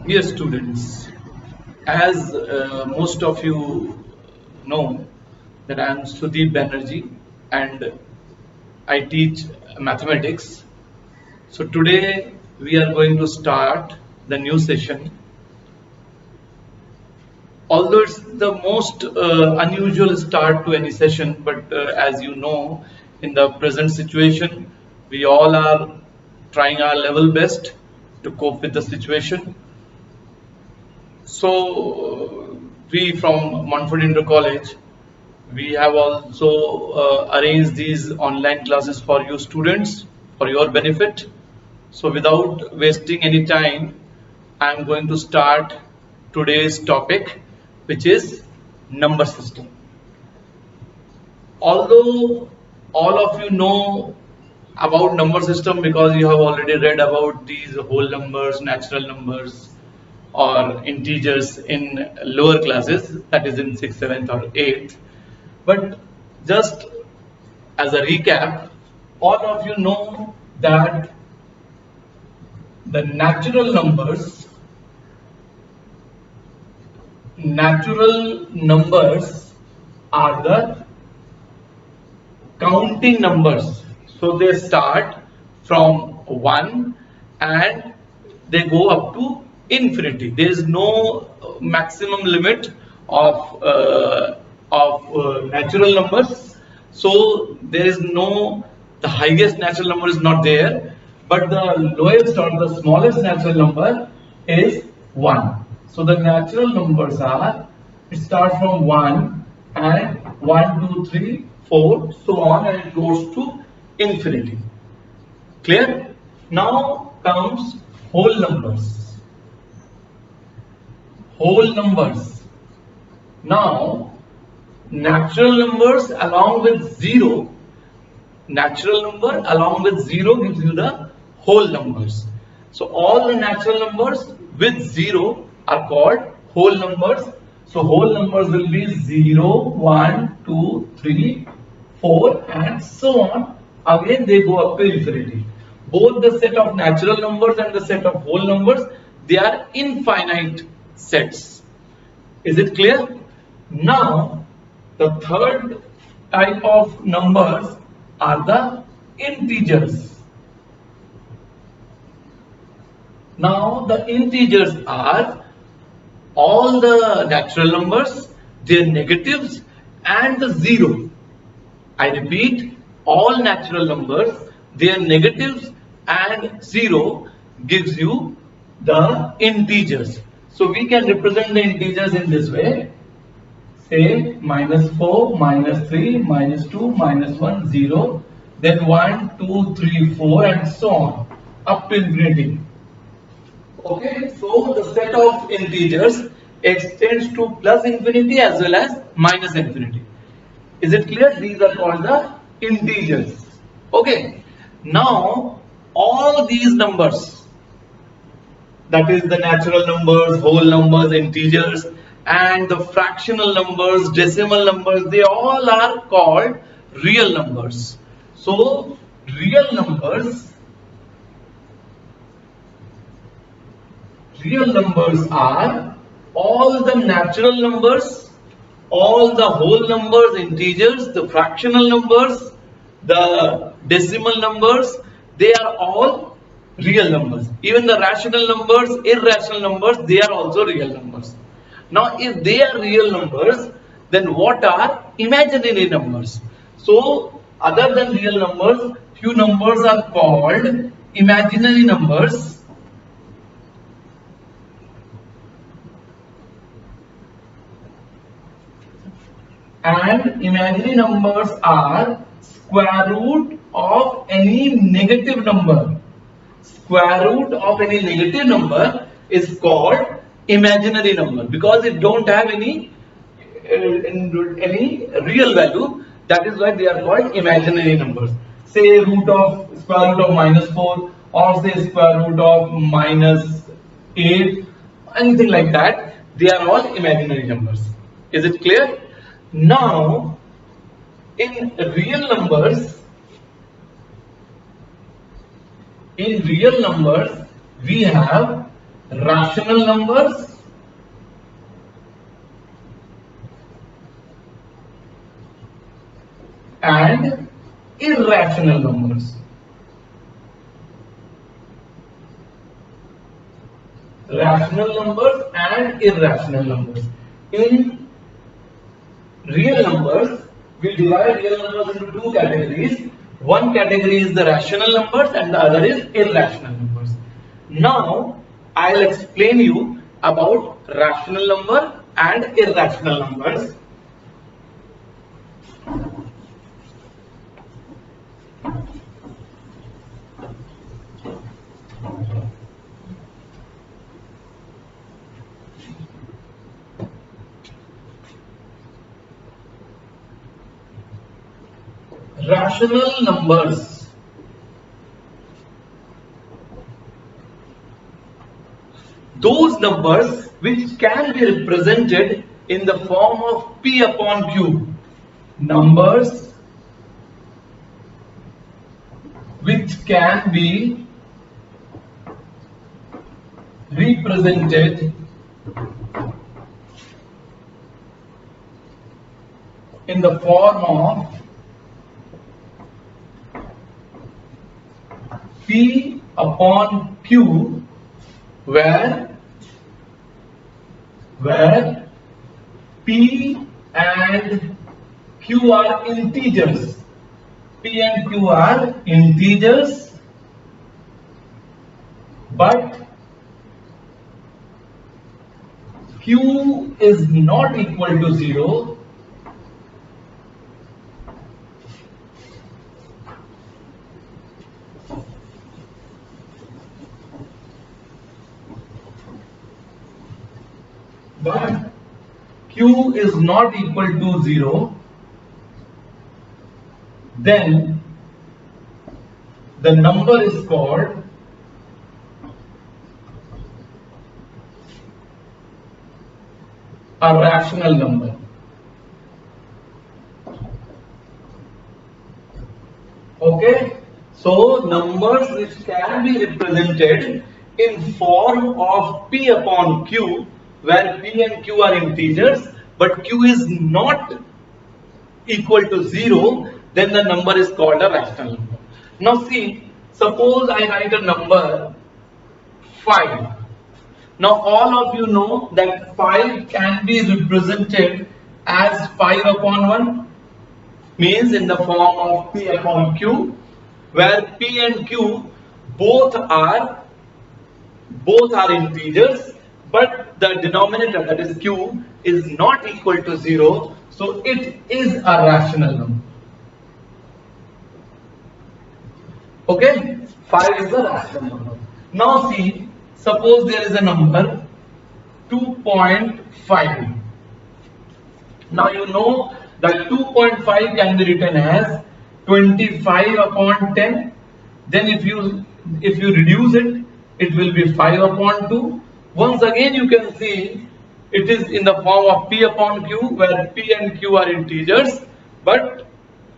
Dear students, as most of you know that I am Sudeep Banerjee and I teach mathematics. So today we are going to start the new session. Although it's the most unusual start to any session, but as you know, in the present situation, we all are trying our level best to cope with the situation. So we from Montfort Inter College, we have also arranged these online classes for you students for your benefit. So without wasting any time, I am going to start today's topic, which is number system. Although all of you know about number system because you have already read about these whole numbers, natural numbers, or integers in lower classes, that is in 6th, 7th or 8th. But just as a recap, all of you know that the natural numbers are the counting numbers. So they start from 1 and they go up to infinity. There is no maximum limit of natural numbers. So there is no, the highest natural number is not there, but the lowest or the smallest natural number is 1. So the natural numbers are, it starts from 1 and 1, 2, 3, 4, so on, and it goes to infinity. Clear? Now comes whole numbers. Whole numbers. Now, natural numbers along with 0, natural number along with 0 gives you the whole numbers. So all the natural numbers with 0 are called whole numbers. So whole numbers will be 0, 1, 2, 3, 4 and so on. Again they go up to infinity. Both the set of natural numbers and the set of whole numbers, they are infinite sets. Is it clear? Now the third type of numbers are the integers. Now the integers are all the natural numbers, their negatives and the 0. I repeat, all natural numbers, their negatives and 0 gives you the integers. So we can represent the integers in this way. Say -4, -3, -2, -1, 0, then 1, 2, 3, 4 and so on up to infinity. Okay, so the set of integers extends to plus infinity as well as minus infinity. Is it clear? These are called the integers. Okay, now all these numbers, that is the natural numbers, whole numbers, integers and the fractional numbers, decimal numbers, they all are called real numbers. So real numbers are all the natural numbers, all the whole numbers, integers, the fractional numbers, the decimal numbers, they are all real numbers. Even the rational numbers, irrational numbers, they are also real numbers. Now if they are real numbers, then what are imaginary numbers? So other than real numbers, few numbers are called imaginary numbers. And imaginary numbers are square root of any negative number. Square root of any negative number is called imaginary number because it don't have any real value. That is why they are called imaginary numbers. Say square root of -4 or say square root of -8, anything like that. They are all imaginary numbers. Is it clear? Now, in real numbers, we have rational numbers and irrational numbers. Rational numbers and irrational numbers. In real numbers, we divide real numbers into two categories. One category is the rational numbers and the other is irrational numbers. Now, I'll explain you about rational number and irrational numbers. Rational numbers. Those numbers which can be represented in the form of P upon Q. Numbers which can be represented in the form of P upon Q, where P and Q are integers. P and Q are integers, but Q is not equal to 0. But Q is not equal to 0, then the number is called a rational number. Okay, so numbers which can be represented in form of P upon Q, where P and Q are integers, but Q is not equal to 0, then the number is called a rational number. Now see, suppose I write a number 5. Now all of you know that 5 can be represented as 5 upon 1, means in the form of P upon Q, where P and Q both are integers, but the denominator, that is Q, is not equal to 0, so it is a rational number. Okay, 5 is a rational number. Now see, suppose there is a number 2.5. Now you know that 2.5 can be written as 25 upon 10. Then if you reduce it, it will be 5 upon 2. Once again you can see it is in the form of P upon Q, where P and Q are integers, but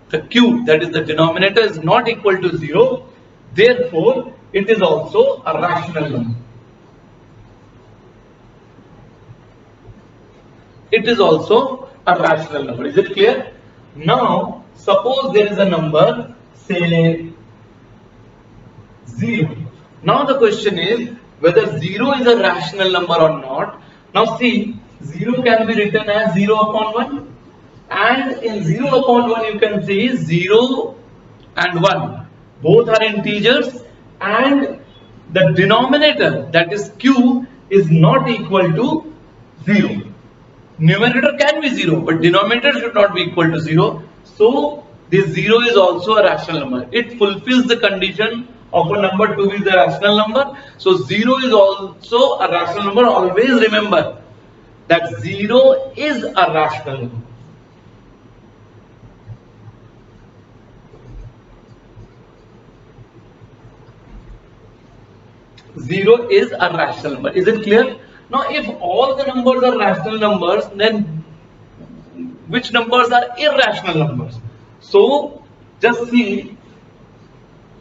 the Q, that is the denominator, is not equal to 0. Therefore, it is also a rational number. It is also a rational number. Is it clear? Now, suppose there is a number, say 0. Now the question is whether 0 is a rational number or not. Now see, 0 can be written as 0 upon 1, and in 0 upon 1 you can see 0 and 1 both are integers, and the denominator, that is Q, is not equal to 0. Numerator can be 0, but denominator should not be equal to 0. So this 0 is also a rational number. It fulfills the condition of a number to be the rational number. So 0 is also a rational number. Always remember that 0 is a rational number. 0 is a rational number. Is it clear? Now, if all the numbers are rational numbers, then which numbers are irrational numbers? So, just see,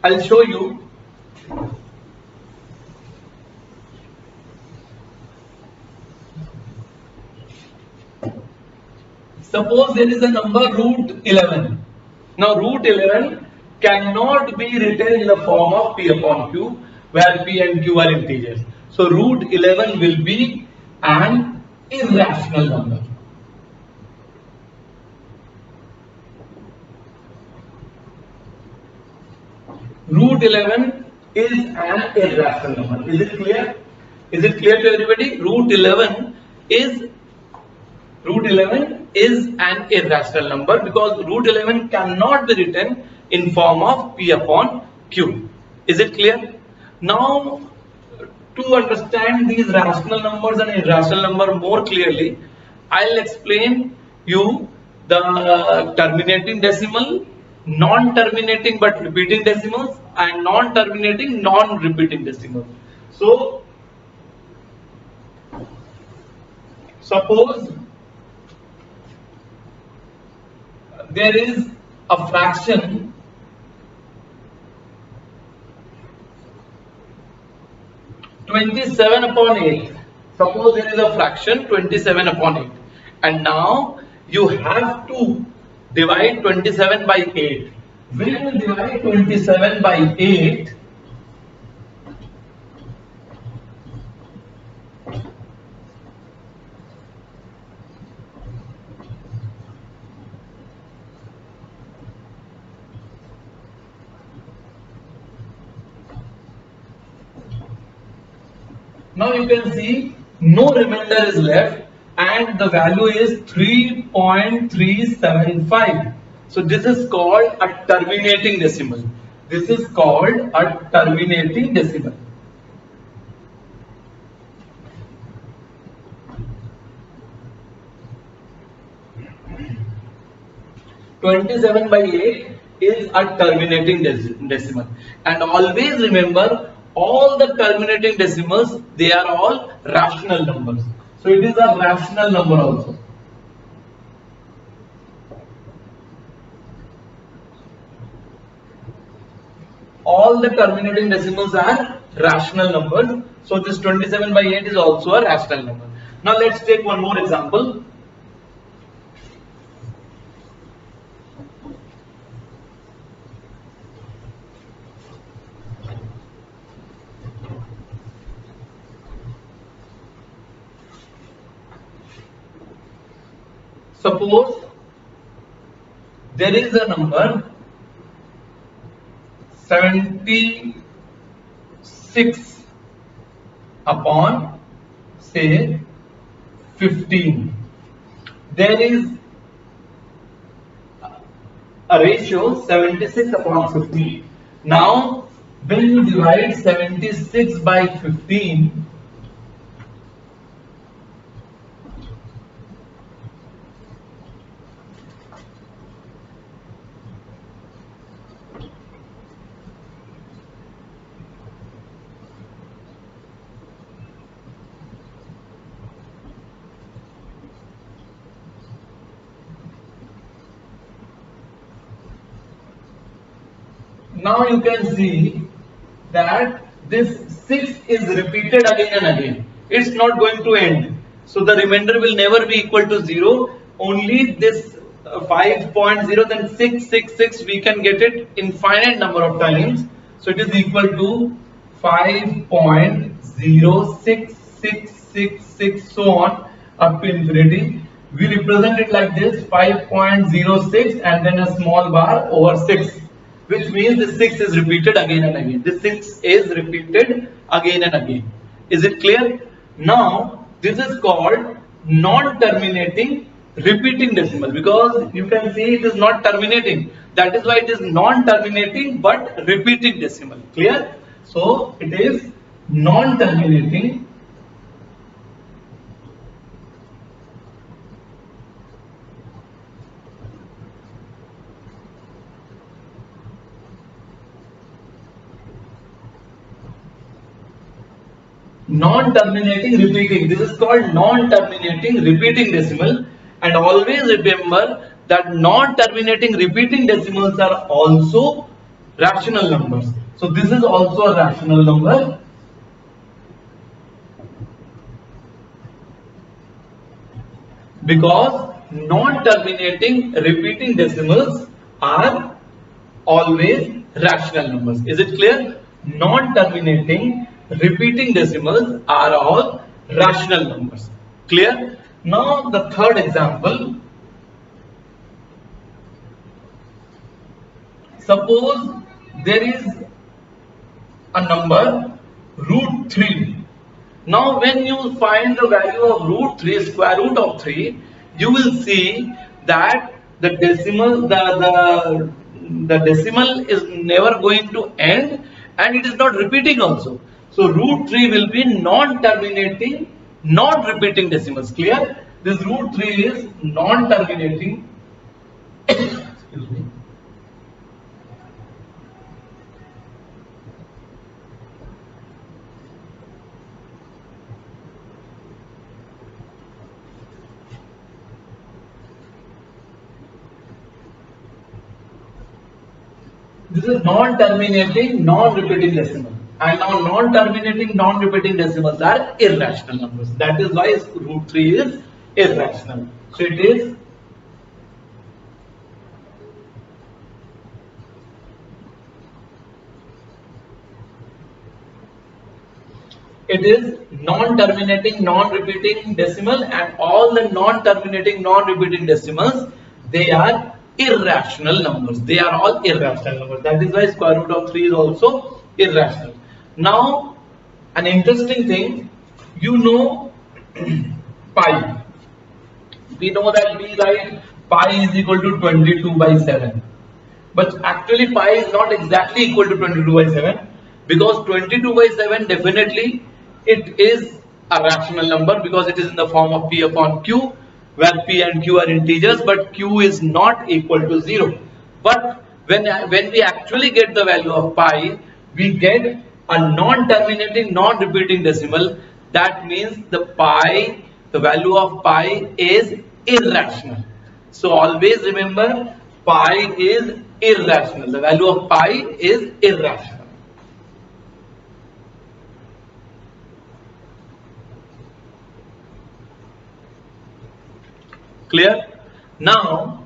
I'll show you. Suppose there is a number root 11. Now root 11 cannot be written in the form of P upon Q, where P and Q are integers. So root 11 will be an irrational number. Root 11 is an irrational number. Is it clear? Is it clear to everybody? Root 11 is an irrational number because root 11 cannot be written in form of P upon Q. Is it clear? Now, to understand these rational numbers and irrational number more clearly, I'll explain you the terminating decimal, non-terminating but repeating decimals, and non-terminating non-repeating decimals. So, suppose there is a fraction (27/8). Suppose there is a fraction 27/8, and now you have to divide 27 by 8. When you divide 27 by 8, now you can see no remainder is left and the value is 3.375. So this is called a terminating decimal. This is called a terminating decimal. (27 by 8) is a terminating decimal, and always remember all the terminating decimals, they are all rational numbers. So it is a rational number also. All the terminating decimals are rational numbers. So this 27 by 8 is also a rational number. Now let's take one more example. Suppose there is a number 76 upon say 15. There is a ratio 76 upon 15. Now when you divide 76 by 15, now you can see that this 6 is repeated again and again. It's not going to end. So the remainder will never be equal to 0. Only this 5.0, then 666, we can get it infinite number of times. So it is equal to 5.0666, so on up to infinity. We represent it like this: 5.06 and then a small bar over 6. Which means the 6 is repeated again and again. This 6 is repeated again and again. Is it clear? Now, this is called non-terminating repeating decimal, because you can see it is not terminating. That is why it is non-terminating but repeating decimal. Clear? So, it is non-terminating repeating. This is called non-terminating repeating decimal, and always remember that non-terminating repeating decimals are also rational numbers. So this is also a rational number. Because non-terminating repeating decimals are always rational numbers. Is it clear? Non-terminating repeating decimals are all rational numbers. Clear? Now the third example. Suppose there is a number root 3. Now when you find the value of root 3, square root of 3, you will see that the decimal is never going to end and it is not repeating also. So root 3 will be non-terminating, non-repeating decimals. Clear? This root 3 is non-terminating excuse me. This is non-terminating, non-repeating decimal. And now non-terminating, non-repeating decimals are irrational numbers. That is why root 3 is irrational. So it is non-terminating, non-repeating decimal, and all the non-terminating, non-repeating decimals, they are irrational numbers. They are all irrational numbers. That is why square root of 3 is also irrational. Now, an interesting thing, you know pi. We know that we write pi is equal to 22 by 7. But actually pi is not exactly equal to 22 by 7, because 22 by 7 definitely it is a rational number because it is in the form of p upon q, where p and q are integers, but q is not equal to 0. But when we actually get the value of pi, we get a non-terminating, non-repeating decimal. That means the value of pi is irrational. So always remember, pi is irrational. The value of pi is irrational. Clear? Now,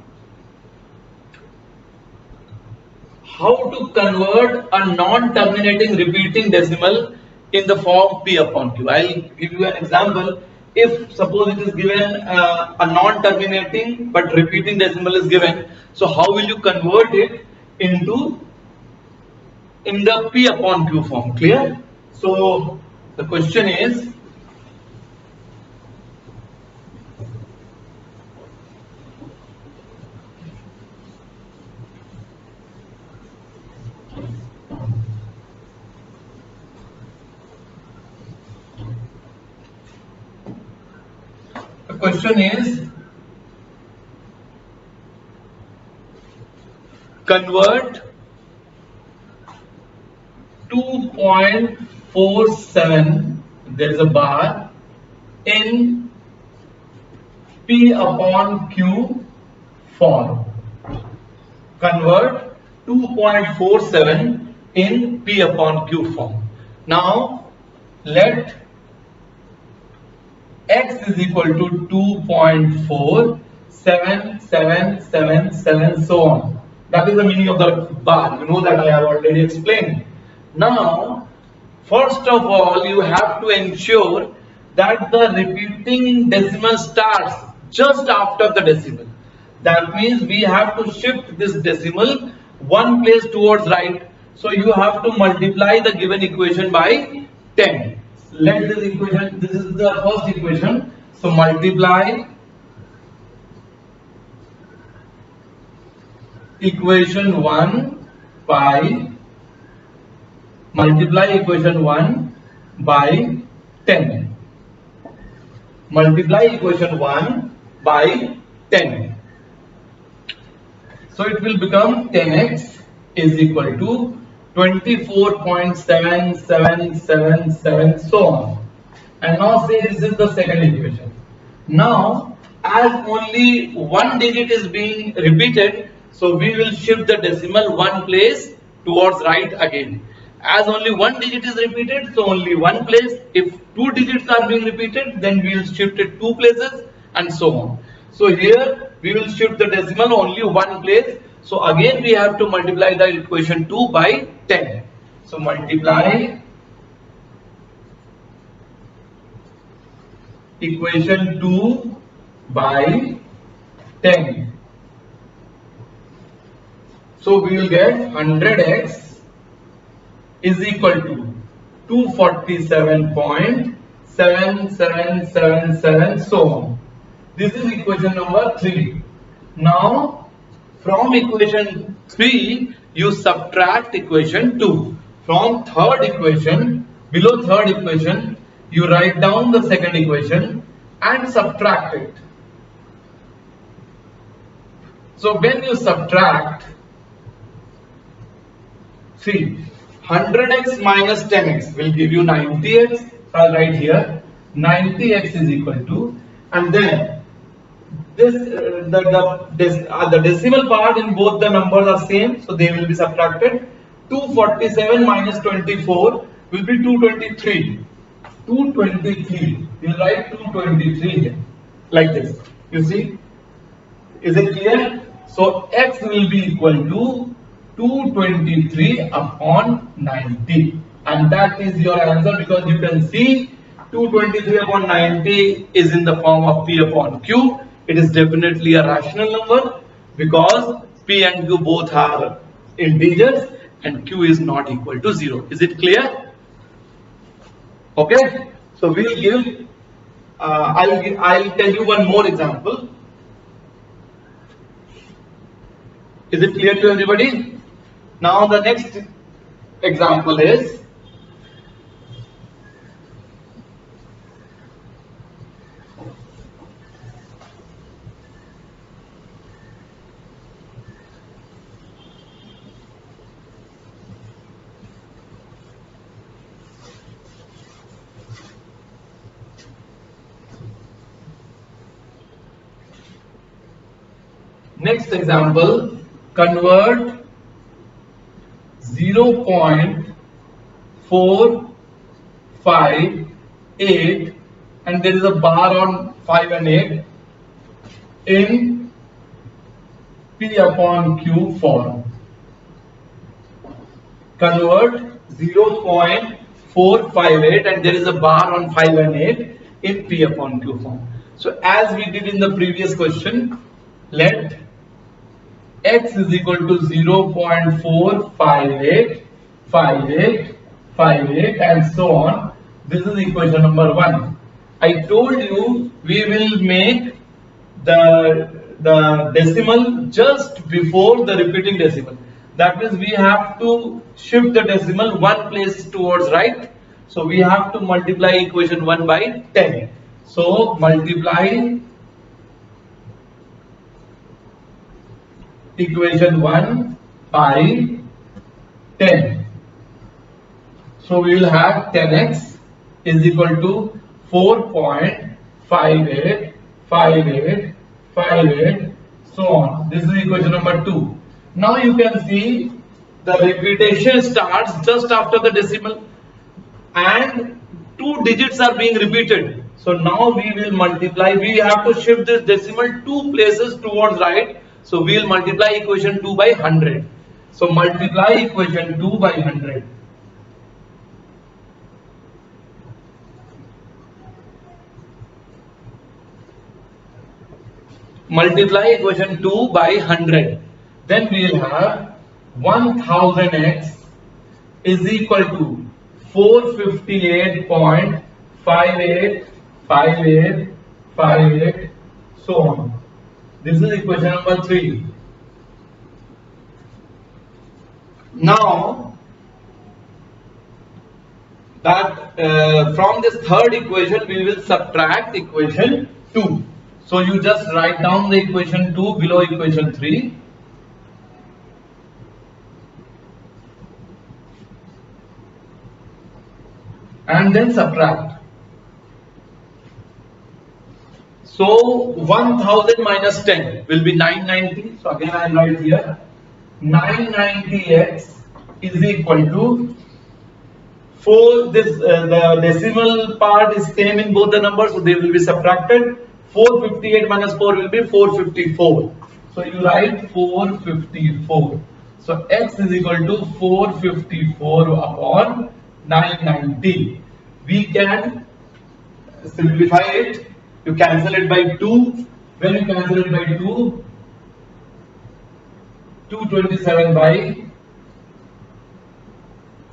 how to convert a non-terminating repeating decimal in the form p upon q? I'll give you an example. If suppose it is given a non-terminating but repeating decimal is given, so how will you convert it in the p upon q form? Clear? So the question is, convert 2.47, there is a bar, in p upon q form. Convert 2.47 in p upon q form. Now let x is equal to 2.4, 7, 7, 7, 7, so on. That is the meaning of the bar. You know that I have already explained. Now, first of all, you have to ensure that the repeating decimal starts just after the decimal. That means we have to shift this decimal one place towards right. So you have to multiply the given equation by 10. Let this equation, this is the first equation. So multiply equation 1 by equation 1 by 10. Multiply equation 1 by 10. So it will become 10x is equal to 24.7777, so on. And now say this is the second equation. Now, as only one digit is being repeated, so we will shift the decimal one place towards right again. As only one digit is repeated, so only one place. If two digits are being repeated, then we will shift it two places, and so on. So here we will shift the decimal only one place. So again we have to multiply the equation 2 by 10. So multiply equation 2 by 10. So we will get 100x is equal to 247.7777 so on. This is equation number 3. Now from equation 3 you subtract equation 2. From third equation, below third equation, you write down the second equation and subtract it. So when you subtract, see, 100x minus 10x will give you 90x. So I'll write here 90x is equal to, and then this the decimal part in both the numbers are same, so they will be subtracted. 247 minus 24 will be 223. 223. You write 223 here, like this. You see? Is it clear? So x will be equal to 223 upon 90, and that is your answer, because you can see 223 upon 90 is in the form of p upon q. It is definitely a rational number because p and q both are integers and q is not equal to 0. Is it clear? Okay. So we will give. I'll tell you one more example. Is it clear to everybody? Now the next example is next example, convert 0.458 and there is a bar on 5 and 8 in P upon Q form. Convert 0.458 and there is a bar on 5 and 8 in P upon Q form. So as we did in the previous question, let x is equal to 0.458, 58, 58 and so on. This is equation number 1. I told you we will make the decimal just before the repeating decimal. That means we have to shift the decimal one place towards right. So we have to multiply equation 1 by 10. So multiply equation 1 by 10. So we will have 10x is equal to 4.58, 58, 58, so on. This is equation number 2. Now you can see the repetition starts just after the decimal and 2 digits are being repeated. So now we will multiply, we have to shift this decimal 2 places towards right. So we will multiply equation 2 by 100. So multiply equation 2 by 100. Multiply equation 2 by 100. Then we will have 1000x is equal to 458.58, 58, 58, so on. This is equation number 3. Now that from this third equation we will subtract equation 2. So you just write down the equation 2 below equation 3. And then subtract. So 1000 minus 10 will be 990. So again I write here 990x is equal to 4. This the decimal part is same in both the numbers, so they will be subtracted. 458 minus 4 will be 454. So you write 454. So x is equal to 454 upon 990. We can simplify it. You cancel it by 2. When you cancel it by 2, 227 by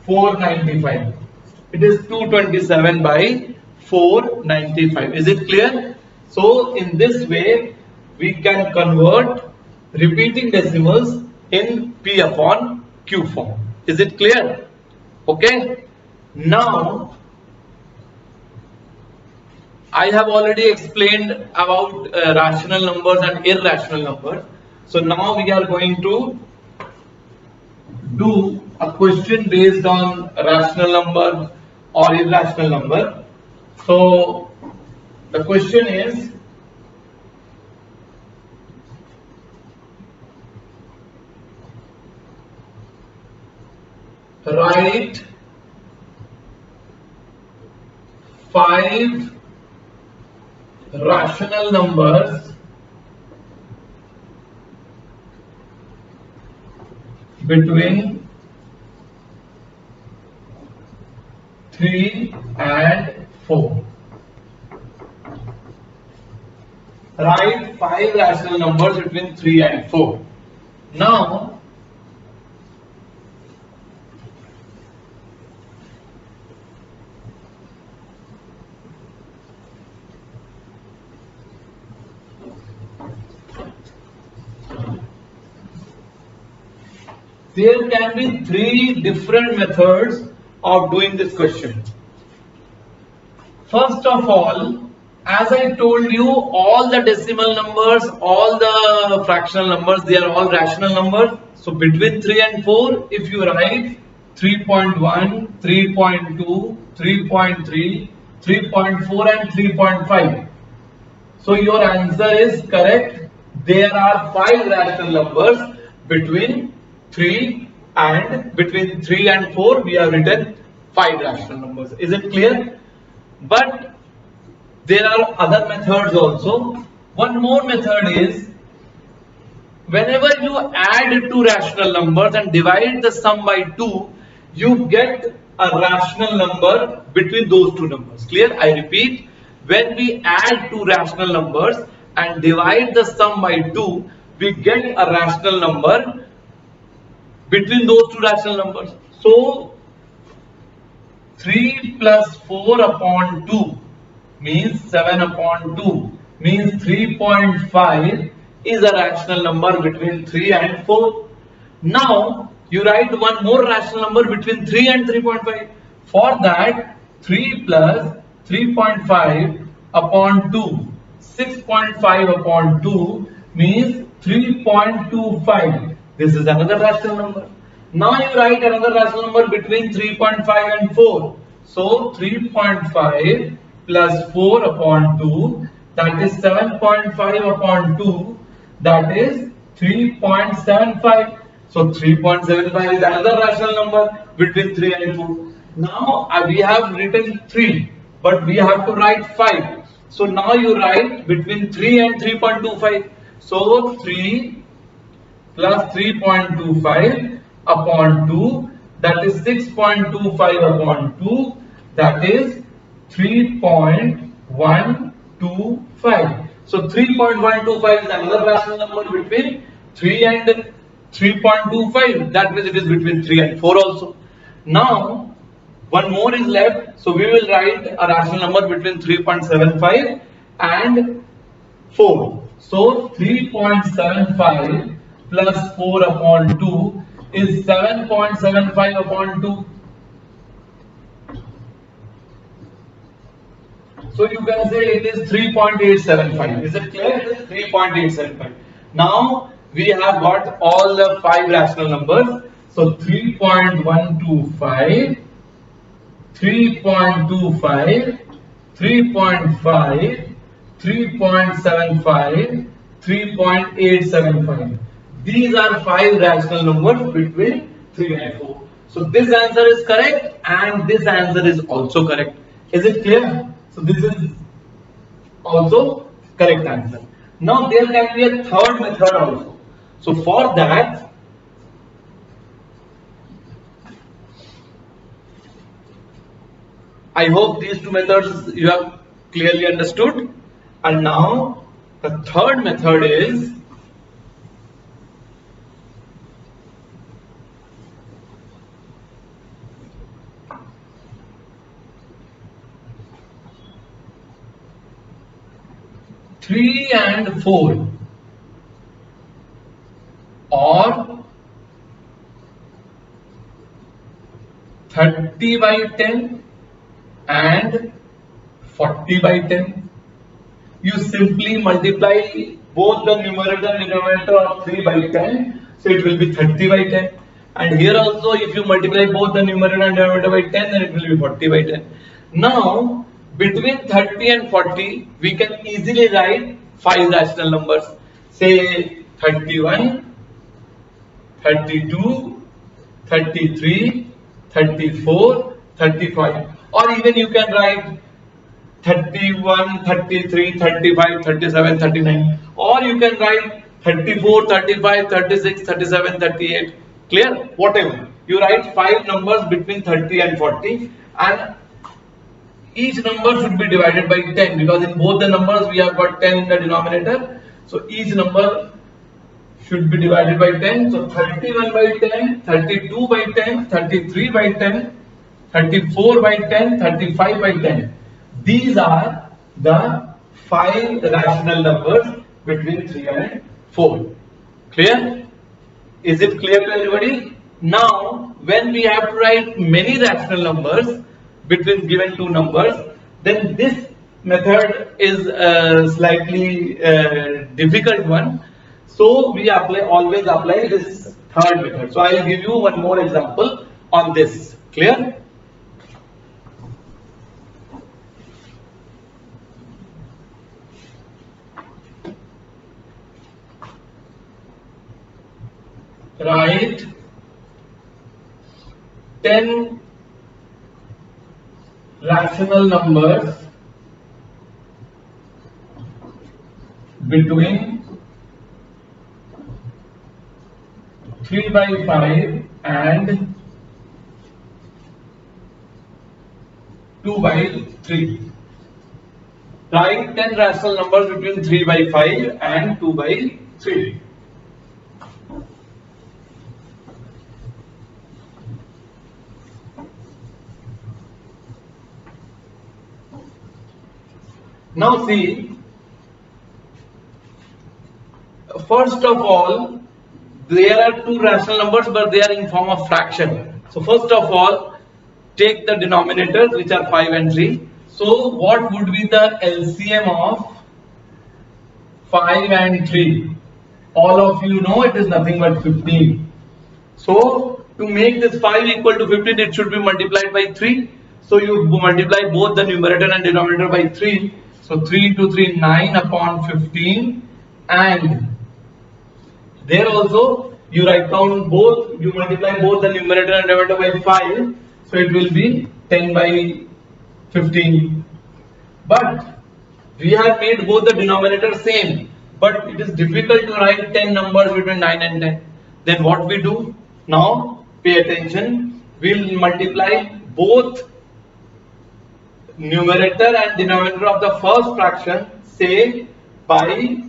495. It is 227 by 495. Is it clear? So in this way we can convert repeating decimals in P upon Q form. Is it clear? Okay. Now I have already explained about rational numbers and irrational numbers. So now we are going to do a question based on rational number or irrational number. So the question is, write 5 rational numbers between 3 and 4. Write 5 rational numbers between 3 and 4. Now, there can be 3 different methods of doing this question. First of all, as I told you, all the decimal numbers, all the fractional numbers, they are all rational numbers. So between 3 and 4, if you write 3.1, 3.2, 3.3, 3.4 and 3.5. So your answer is correct. There are 5 rational numbers between 3 and 4 we have written 5 rational numbers. Is it clear? But there are other methods also. One more method is, whenever you add two rational numbers and divide the sum by 2, you get a rational number between those two numbers. Clear? I repeat, when we add two rational numbers and divide the sum by 2, we get a rational number between those two rational numbers. So 3 plus 4 upon 2 means 7 upon 2 means 3.5 is a rational number between 3 and 4. Now you write one more rational number between 3 and 3.5. For that, 3 plus 3.5 upon 2, 6.5 upon 2 means 3.25. This is another rational number. Now you write another rational number between 3.5 and 4. So 3.5 plus 4 upon 2, that is 7.5 upon 2, that is 3.75. So 3.75 is another rational number between 3 and 4. Now we have written 3, but we have to write 5. So now you write between 3 and 3.25. So 3 plus 3.25 upon 2, that is 6.25 upon 2, that is 3.125. So 3.125 is another rational number between 3 and 3.25. That means it is between 3 and 4 also. Now one more is left. So we will write a rational number between 3.75 and 4. So 3.75 plus 4 upon 2 is 7.75 upon 2. So you can say it is 3.875. Is it clear? It is 3.875. Now we have got all the 5 rational numbers. So 3.125, 3.25, 3.5, 3.75, 3.875. These are 5 rational numbers between 3 and 4. So this answer is correct and this answer is also correct. Is it clear? So this is also correct answer. Now there can be a third method also. So for that, I hope these two methods you have clearly understood. And now the third method is three and four, or 30 by 10 and 40 by 10. You simply multiply both the numerator and denominator of 3 by 10, so it will be 30 by 10. And here also, if you multiply both the numerator and denominator by 10, then it will be 40 by 10. Now, between 30 and 40, we can easily write 5 rational numbers. Say 31, 32, 33, 34, 35, or even you can write 31, 33, 35, 37, 39, or you can write 34, 35, 36, 37, 38. Clear? Whatever. You write 5 numbers between 30 and 40, and each number should be divided by 10, because in both the numbers we have got 10 in the denominator. So each number should be divided by 10. So 31 by 10, 32 by 10, 33 by 10, 34 by 10, 35 by 10. These are the 5 rational numbers between 3 and 4. Clear? Is it clear to everybody? Now, when we have to write many rational numbers between given two numbers, then this method is a slightly difficult one. So we always apply this third method. So I will give you one more example on this. Clear? Write 10 rational numbers between 3 by 5 and 2 by 3. Write 10 rational numbers between 3 by 5 and 2 by 3. Now see, first of all, there are two rational numbers, but they are in form of fraction. So first of all, take the denominators, which are 5 and 3. So what would be the LCM of 5 and 3? All of you know it is nothing but 15. So to make this 5 equal to 15, it should be multiplied by 3. So you multiply both the numerator and denominator by 3. So 3 into 3, 9 upon 15, and there also you write down both, you multiply both the numerator and denominator by 5, so it will be 10 by 15. But we have made both the denominator same, but it is difficult to write 10 numbers between 9 and 10. Then what we do? Now pay attention, we will multiply both numerator and denominator of the first fraction, say by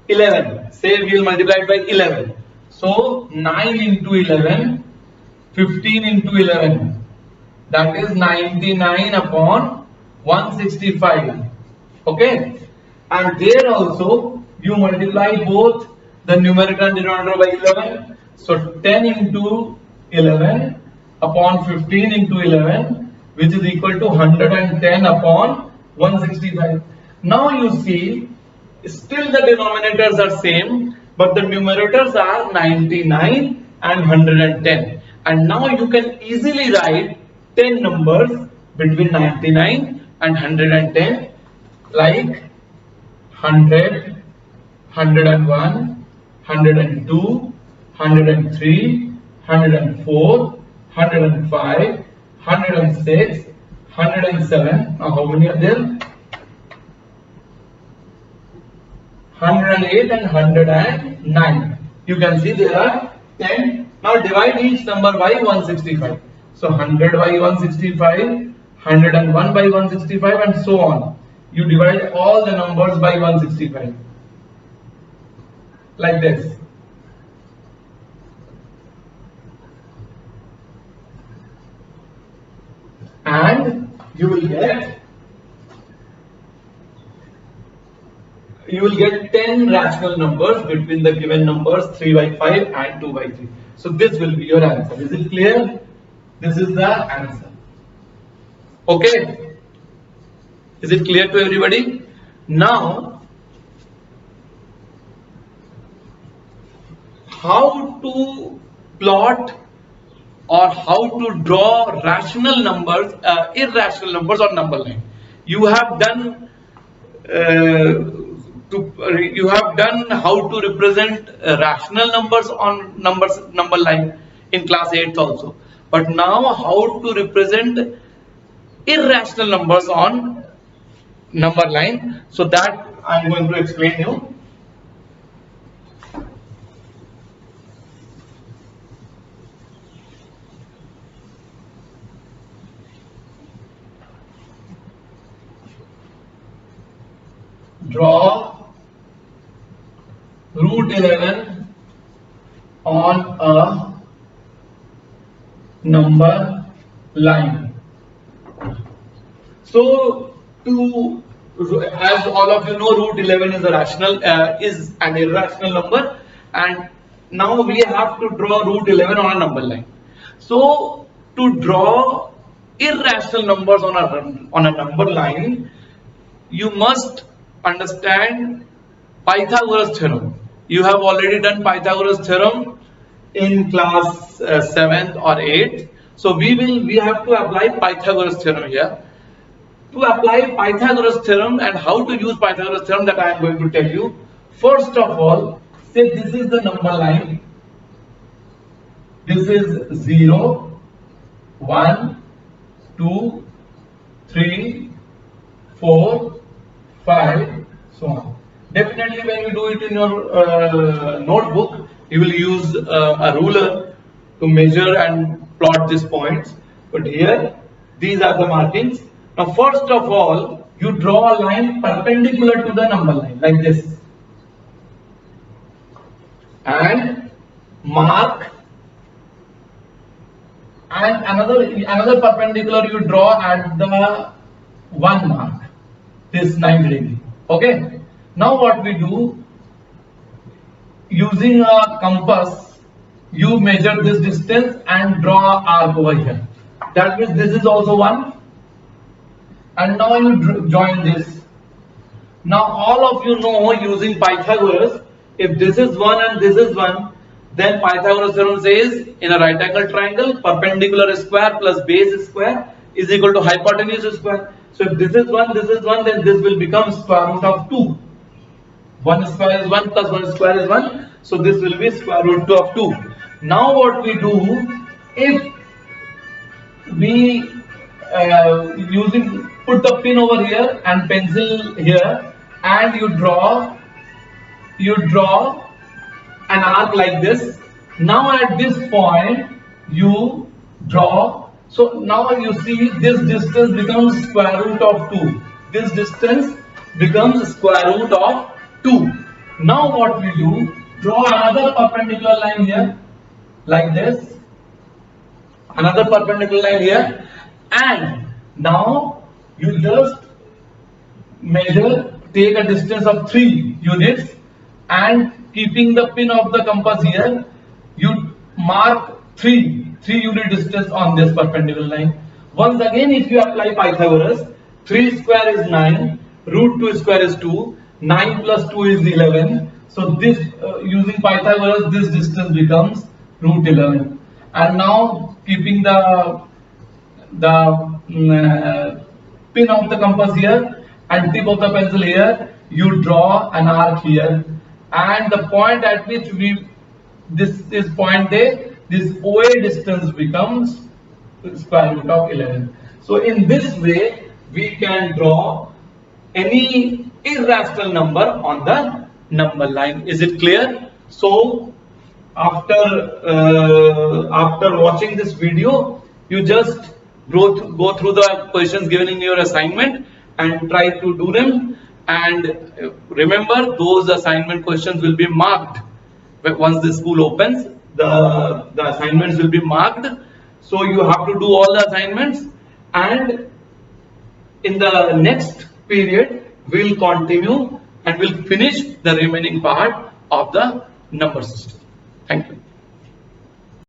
11. Say we will multiply it by 11. So 9 into 11, 15 into 11, that is 99 upon 165. Okay, and there also you multiply both the numerator and denominator by 11. So 10 into 11 upon 15 into 11, which is equal to 110 upon 165. Now you see, still the denominators are same, but the numerators are 99 and 110. And now you can easily write 10 numbers between 99 and 110, like 100, 101, 102, 103, 104, 105, 106, 107. Now how many are there? 108 and 109. You can see there are 10. Now divide each number by 165. So 100 by 165, 101 by 165 and so on. You divide all the numbers by 165. Like this. And you will get 10 rational numbers between the given numbers 3 by 5 and 2 by 3. So this will be your answer. Is it clear? This is the answer. Okay. Is it clear to everybody? Now, how to plot or how to draw rational numbers, irrational numbers on number line. You have done how to represent rational numbers on number line in class 8 also. But now how to represent irrational numbers on number line. So that I am going to explain you. Draw root 11 on a number line. So, as all of you know, root 11 is an irrational number, and now we have to draw root 11 on a number line. So, to draw irrational numbers on a number line, you must understand Pythagoras theorem. You have already done Pythagoras theorem in class 7th or 8th. So we have to apply Pythagoras theorem here. To apply Pythagoras theorem and how to use Pythagoras theorem, that I am going to tell you. First of all, say this is the number line. This is 0, 1, 2, 3, 4, 5, so on. Definitely when you do it in your notebook, you will use a ruler to measure and plot these points. But here, these are the markings. Now first of all, you draw a line perpendicular to the number line, like this. And mark, and another perpendicular you draw at the 1 mark. This 90 degree. Okay. Now what we do, using a compass, you measure this distance and draw an arc over here. That means this is also 1. And now you join this. Now all of you know, using Pythagoras, if this is 1 and this is 1, then Pythagoras theorem says in a right angle triangle, perpendicular square plus base square is equal to hypotenuse square. So if this is 1, then this will become square root of 2. 1 square is 1 plus 1 square is 1. So this will be square root of 2. Now what we do, if we put the pin over here and pencil here, and you draw an arc like this. Now at this point you draw. So now you see this distance becomes square root of 2. This distance becomes square root of 2. Now what we do, draw another perpendicular line here, like this. Another perpendicular line here. And now you just measure, take a distance of 3 units, and keeping the pin of the compass here, you mark 3 unit distance on this perpendicular line. Once again, if you apply Pythagoras, 3 square is 9, root 2 square is 2, 9 plus 2 is 11. So this using Pythagoras, this distance becomes root 11. And now keeping the pin of the compass here and tip of the pencil here, you draw an arc here, and the point at which this is point A, this OA distance becomes square root of 11. So in this way we can draw any irrational number on the number line. Is it clear? So after watching this video, you just go through the questions given in your assignment and try to do them. And remember, those assignment questions will be marked. Once the school opens, the assignments will be marked. So you have to do all the assignments, and in the next period we'll continue and we'll finish the remaining part of the number system. Thank you.